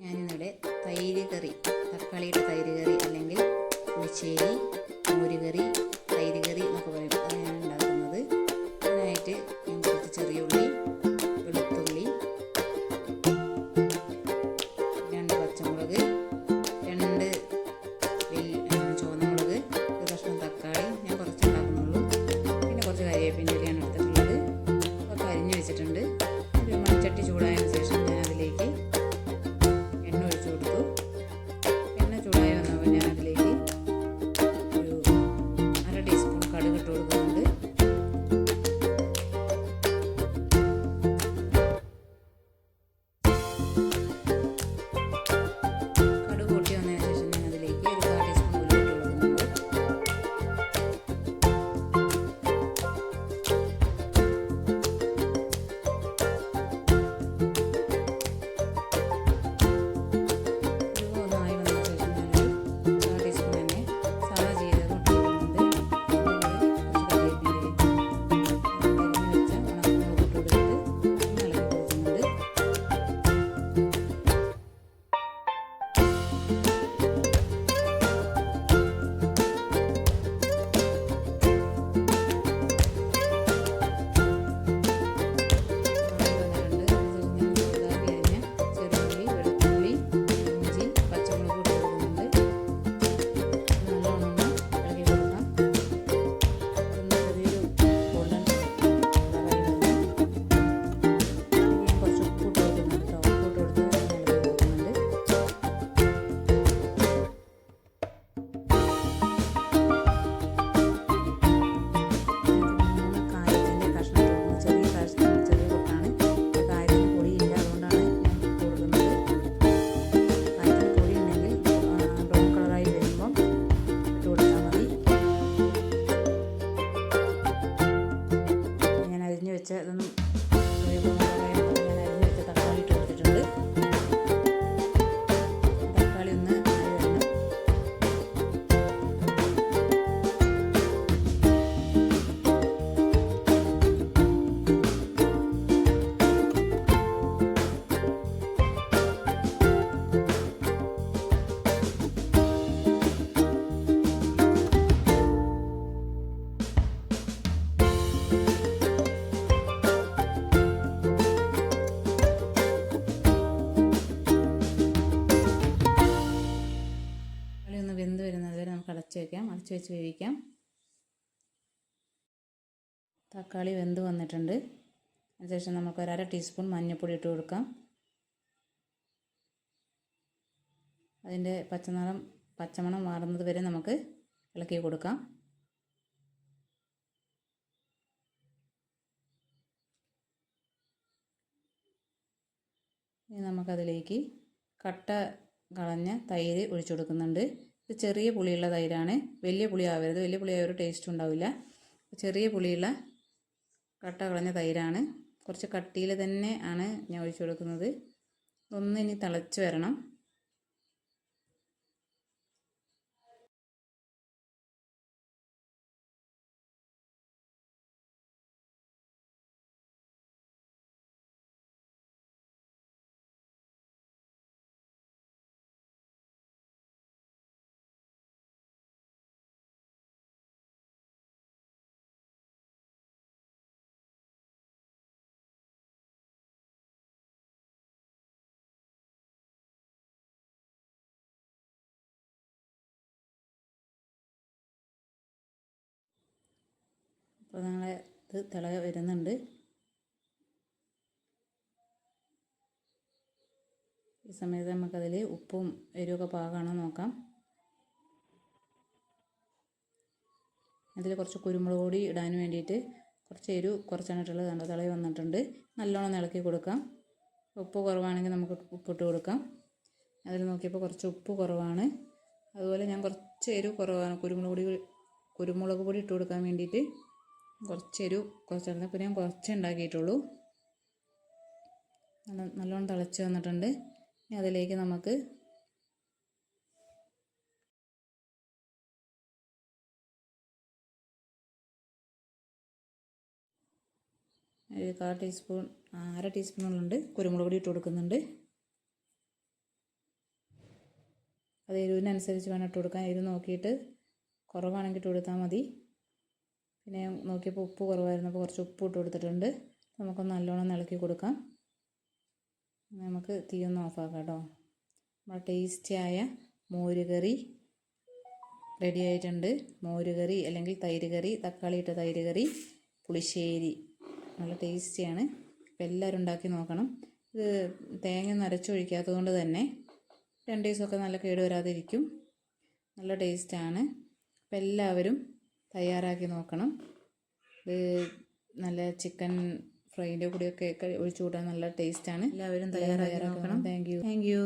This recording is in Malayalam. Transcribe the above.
ഞാനിന്നിവിടെ തൈര് കറി, തക്കാളിയുടെ തൈര് കറി അല്ലെങ്കിൽ പുളിശ്ശേരി, മോരുകറി, തൈര് കറി എന്നൊക്കെ പറയും. അത് ഞാൻ ഉണ്ടാക്കുന്നത്. അതിനായിട്ട് ഞാൻ കുറച്ച് ചെറിയ ഉള്ളി, വെളുത്തുള്ളി, 2 പച്ചമുളക്, 2 ചുവന്നമുളക്, ഒരു കഷ്ണം തക്കാളി, ഞാൻ കുറച്ച് ഉണ്ടാക്കുന്നുള്ളൂ. പിന്നെ കുറച്ച് കരിവേപ്പിൻ്റെ ഇലയാണ് എടുത്തിട്ടുള്ളത്. അതൊക്കെ അരിഞ്ഞ് വെച്ചിട്ടുണ്ട്. ഒരു മൺചട്ടി ചൂടായതിനു ശേഷം ഞാൻ അതിലേക്ക് എണ്ണ ഒഴിച്ചു കൊടുത്തു. എണ്ണ ചൂടായി വന്നപ്പോൾ ഞാൻ അതിലേക്ക് ഒരു 1/2 ടീസ്പൂൺ കടുക് ഇട്ട് കൊടുക്കുന്നുണ്ട്. കടുക് പൊട്ടി വന്നതിന് ശേഷം ഞാൻ അതിലേക്ക് ഒരു 1/4 ടീസ്പൂൺ ഉലുവ ഇട്ട് കൊടുക്കുന്നുണ്ട്. ഇതൊന്നും ഞാൻ അരിഞ്ഞ് വെച്ച തക്കാളി ഇട്ട് കൊടുത്തിട്ടുണ്ട്. തക്കാളി ഒന്ന് ആയി വരണം. വെന്ത് വരുന്നത് വരെ നമുക്ക് അടച്ചു വെച്ച് വേവിക്കാം. തക്കാളി വെന്ത് വന്നിട്ടുണ്ട്. അതിനുശേഷം നമുക്ക് 1/2 ടീസ്പൂൺ മഞ്ഞൾപ്പൊടി ഇട്ട് കൊടുക്കാം. അതിൻ്റെ പച്ചമണം മാറുന്നത് വരെ നമുക്ക് ഇളക്കി കൊടുക്കാം. ഇനി നമുക്കതിലേക്ക് കട്ട കളഞ്ഞ തൈര് ഒഴിച്ചു കൊടുക്കുന്നുണ്ട്. ഇത് ചെറിയ പുളിയുള്ള തൈരാണ്, വലിയ പുളി ആവരുത്. വലിയ പുളിയായ ഒരു ടേസ്റ്റ് ഉണ്ടാവില്ല. ചെറിയ പുളിയുള്ള കട്ട കളഞ്ഞ തൈരാണ്. കുറച്ച് കട്ടിയിൽ തന്നെ ആണ് ഞാൻ ഒഴിച്ചു കൊടുക്കുന്നത്. ഇനി തിളച്ച് വരണം. അപ്പോൾ ഞങ്ങൾ ഇത് തിള വരുന്നുണ്ട്. ഈ സമയത്ത് നമുക്കതിൽ ഉപ്പും എരിവൊക്കെ പാകമാണോ നോക്കാം. അതിൽ കുറച്ച് കുരുമുളക് പൊടി ഇടാൻ വേണ്ടിയിട്ട് കുറച്ച് എരിവ് കുറച്ചാണ് ഇട്ടുള്ളത്. കണ്ടോ, തിള വന്നിട്ടുണ്ട്. നല്ലോണം ഇളക്കി കൊടുക്കാം. ഉപ്പ് കുറവാണെങ്കിൽ നമുക്ക് ഉപ്പിട്ട് കൊടുക്കാം. അതിൽ നോക്കിയപ്പോൾ കുറച്ച് ഉപ്പ് കുറവാണ്. അതുപോലെ ഞാൻ കുറച്ച് എരിവ് കുറവാണ്, കുരുമുളക് പൊടി ഇട്ട് കൊടുക്കാൻ വേണ്ടിയിട്ട് കുറച്ച് എരിവ് കുറച്ചായിരുന്നു. അപ്പോൾ ഞാൻ കുറച്ചേ ഉണ്ടാക്കിയിട്ടുള്ളൂ. നല്ലോണം തിളച്ച് വന്നിട്ടുണ്ട്. ഇനി അതിലേക്ക് നമുക്ക് ഒരു 1/4 ടീസ്പൂൺ, 1/2 ടീസ്പൂണുള്ളുണ്ട് കുരുമുളക് പൊടി ഇട്ട് കൊടുക്കുന്നുണ്ട്. അത് എരിവിനനുസരിച്ച് വേണം ഇട്ട് കൊടുക്കാൻ. എരിവ് നോക്കിയിട്ട് കുറവാണെങ്കിൽ ഇട്ട് കൊടുത്താൽ മതി. പിന്നെ നോക്കിയപ്പോൾ ഉപ്പ് കുറവായിരുന്നു, അപ്പോൾ കുറച്ച് ഉപ്പ് ഇട്ട് കൊടുത്തിട്ടുണ്ട്. നമുക്കൊന്ന് നല്ലോണം ഇളക്കി കൊടുക്കാം. നമുക്ക് തീ ഒന്ന് ഓഫാക്കാം കേട്ടോ. നമ്മുടെ ടേസ്റ്റിയായ മോരുകറി റെഡി ആയിട്ടുണ്ട്. മോരുകറി അല്ലെങ്കിൽ തൈര് കറി, തക്കാളി ഇട്ട തൈര് കറി, പുളിശ്ശേരി, നല്ല ടേസ്റ്റിയാണ്. അപ്പോൾ എല്ലാവരും ഉണ്ടാക്കി നോക്കണം. ഇത് തേങ്ങ നരച്ചൊഴിക്കാത്തത് കൊണ്ട് തന്നെ 2 ദിവസമൊക്കെ നല്ല കേടുവരാതിരിക്കും. നല്ല ടേസ്റ്റാണ്. അപ്പോൾ എല്ലാവരും തയ്യാറാക്കി നോക്കണം. ഇത് നല്ല ചിക്കൻ ഫ്രൈൻ്റെ കൂടെയൊക്കെ ഒഴിച്ചു കൂട്ടാൻ നല്ല ടേസ്റ്റാണ്. എല്ലാവരും തയ്യാറാക്കി നോക്കണം. Thank you.